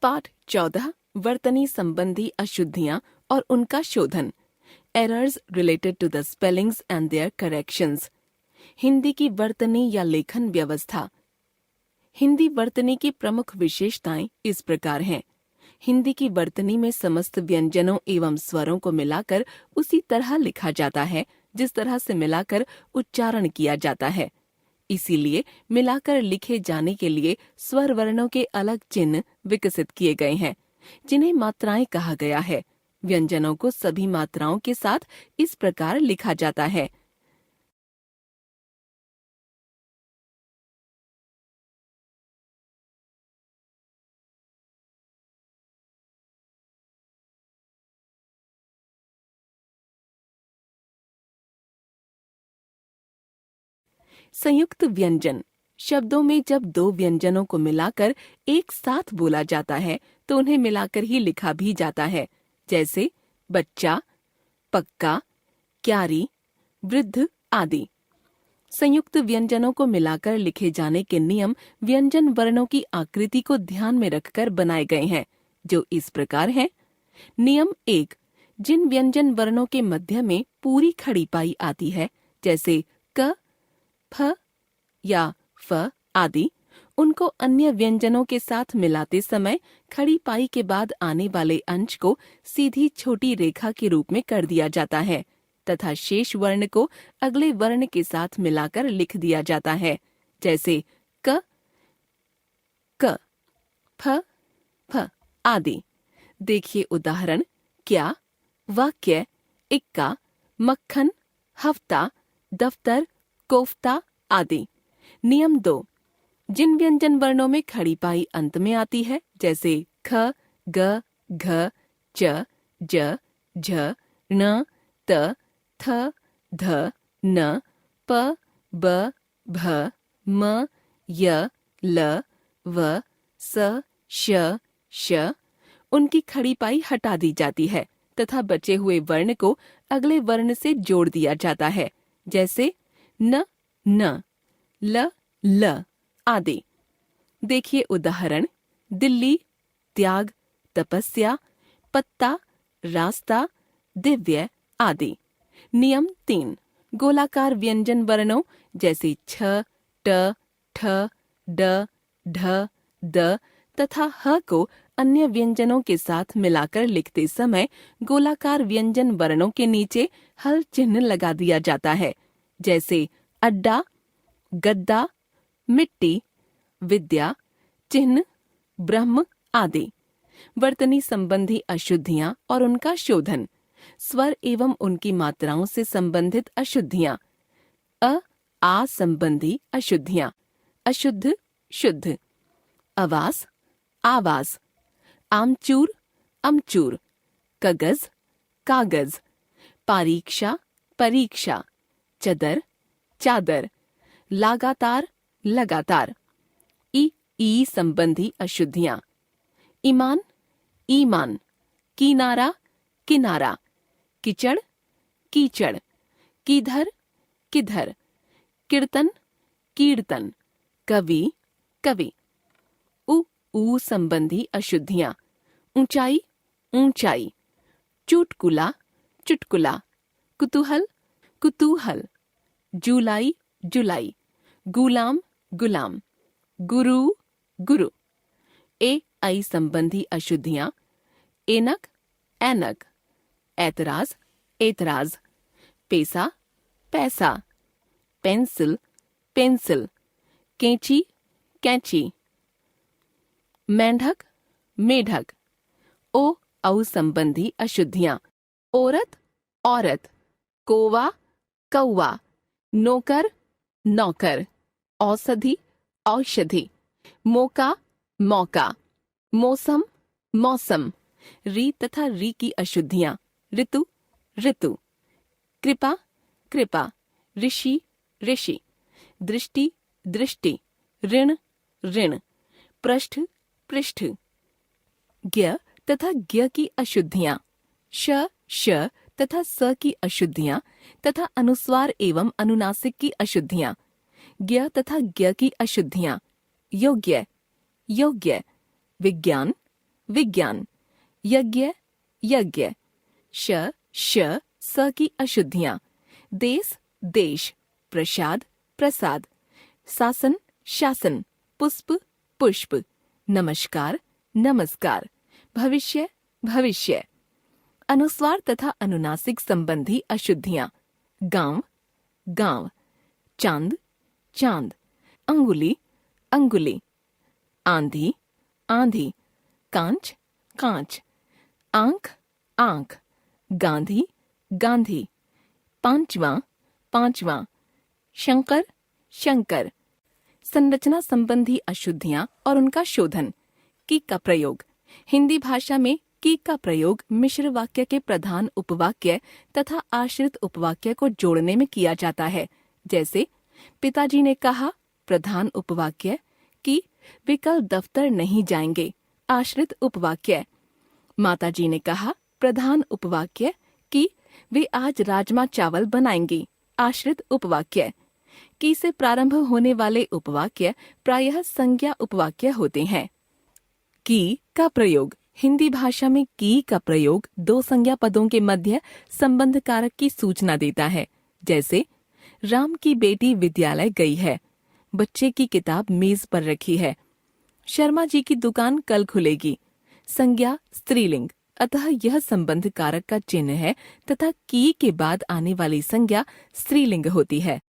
पाठ 14 वर्तनी संबंधी अशुद्धियां और उनका शोधन। Errors related to the spellings and their corrections. Hindi की वर्तनी या लेखन व्यवस्था। हिंदी वर्तनी की प्रमुख विशेषताएं इस प्रकार हैं। हिंदी की वर्तनी में समस्त व्यंजनों एवं स्वरों को मिलाकर उसी तरह लिखा जाता है जिस तरह से मिलाकर उच्चारण किया जाता है। इसीलिए मिलाकर लिखे जाने के लिए स्वर वर्णों के अलग चिन्ह विकसित किए गए हैं, जिन्हें मात्राएं कहा गया है। व्यंजनों को सभी मात्राओं के साथ इस प्रकार लिखा जाता है। संयुक्त व्यंजन। शब्दों में जब दो व्यंजनों को मिलाकर एक साथ बोला जाता है तो उन्हें मिलाकर ही लिखा भी जाता है, जैसे बच्चा, पक्का, क्यारी, वृद्ध आदि। संयुक्त व्यंजनों को मिलाकर लिखे जाने के नियम व्यंजन वर्णों की आकृति को ध्यान में रखकर बनाए गए हैं, जो इस प्रकार हैं। नियम 1। जिन व्यंजन वर्णों के मध्य में पूरी खड़ी पाई आती है, जैसे क, फ या फ आदि, उनको अन्य व्यंजनों के साथ मिलाते समय खड़ी पाई के बाद आने वाले अंश को सीधी छोटी रेखा के रूप में कर दिया जाता है तथा शेष वर्ण को अगले वर्ण के साथ मिलाकर लिख दिया जाता है, जैसे क, क, फ, फ आदि। देखिए उदाहरण। क्या, वाक्य, इक्का, मक्खन, हफ्ता, दफ्तर, कोफ्ता आदि। नियम 2। जिन व्यंजन वर्णों में खड़ी पाई अंत में आती है, जैसे ख, ग, घ, च, ज, झ, ण, त, थ, ध, न, प, ब, भ, म, य, ल, व, स, श, श, उनकी खड़ी पाई हटा दी जाती है तथा बचे हुए वर्ण को अगले वर्ण से जोड़ दिया जाता है, जैसे न, न, ल, ल आदि। देखिए उदाहरण। दिल्ली, त्याग, तपस्या, पत्ता, रास्ता, दिव्य आदि। नियम 3। गोलाकार व्यंजन वर्णों जैसे छ, ट, ठ, ड, ढ, द तथा ह को अन्य व्यंजनों के साथ मिलाकर लिखते समय गोलाकार व्यंजन वर्णों के नीचे हल चिन्ह लगा दिया जाता है, जैसे अड्डा, गद्दा, मिट्टी, विद्या, चिन्ह, ब्रह्म आदि। वर्तनी संबंधी अशुद्धियां और उनका शोधन। स्वर एवं उनकी मात्राओं से संबंधित अशुद्धियां। आ संबंधी अशुद्धियां। अशुद्ध, शुद्ध। आवास, आवास। आमचूर, अमचूर। कगज, कागज। परीक्षा, परीक्षा। चदर, चादर। लगातार, लगातार। ई संबंधी अशुद्धियां। ईमान, ईमान। किनारा, किनारा। किचड़, कीचड़। किधर, किधर। कीर्तन, कीर्तन। कवि, कवि। ऊ संबंधी अशुद्धियां। ऊंचाई, ऊंचाई। चुटकुला, चुटकुला। कुतूहल, कुतूहल। जुलाई, जुलाई। गुलाम, गुलाम। गुरु, गुरु। आई संबंधी अशुद्धियां। एनक, ऐनक। ऐतराज, एतराज। पैसा, पैसा। Pencil, pencil. कैंची, कैंची। मेंढक, मेढक। औ संबंधी अशुद्धियां। औरत, औरत। कोवा, कौवा। नौकर, नौकर। औषधि, औषधि। मौका, मौका। मौसम, मौसम। री तथा री की अशुद्धियां। ऋतु, ऋतु। कृपा, कृपा। ऋषि, ऋषि। दृष्टि, दृष्टि। ऋण, ऋण। पृष्ठ, पृष्ठ। ज्ञ तथा ज्ञ की अशुद्धियां। श, श तथा स की अशुद्धियां तथा अनुस्वार एवं अनुनासिक की अशुद्धियां। ज्ञ तथा ज्ञ की अशुद्धियां। योग्य, योग्य। विज्ञान, विज्ञान, यज्ञ, यज्ञ, श, श, स की अशुद्धियां, देश, देश, प्रसाद, प्रसाद, शासन, शासन, पुष्प, पुष्प, नमस्कार, नमस्कार, भविष्य, भविष्य, अनुस्वार तथा अनुनासिक संबंधी अशुद्धियां, गांव, गांव, चांद, चांद, अंगुली, अंगुली, आंधी, आंधी, कांच, कांच, आंख, आंख, गांधी, गांधी, पांचवा, पांचवा, शंकर, शंकर। संरचना संबंधी अशुद्धियां और उनका शोधन। की का प्रयोग। हिंदी भाषा में की का प्रयोग मिश्र वाक्य के प्रधान उपवाक्य तथा आश्रित उपवाक्य को जोड़ने में किया जाता है। जैसे पिताजी ने कहा, प्रधान उपवाक्य, कि वे कल दफ्तर नहीं जाएंगे, आश्रित उपवाक्य। माताजी ने कहा, प्रधान उपवाक्य, कि वे आज राजमा चावल बनाएंगी, आश्रित उपवाक्य। की से प्रारंभ होने वाले उपवाक्य प्रायः संज्ञा उपवाक्य होते हैं। की का प्रयोग। हिंदी भाषा में की का प्रयोग दो संज्ञा पदों के मध्य संबंध कारक की सूचना देता है। जैसे राम की बेटी विद्यालय गई है, बच्चे की किताब मेज पर रखी है, शर्मा जी की दुकान कल खुलेगी। संज्ञा स्त्रीलिंग, अतः यह संबंध कारक का चिन्ह है तथा की के बाद आने वाली संज्ञा स्त्रीलिंग होती है।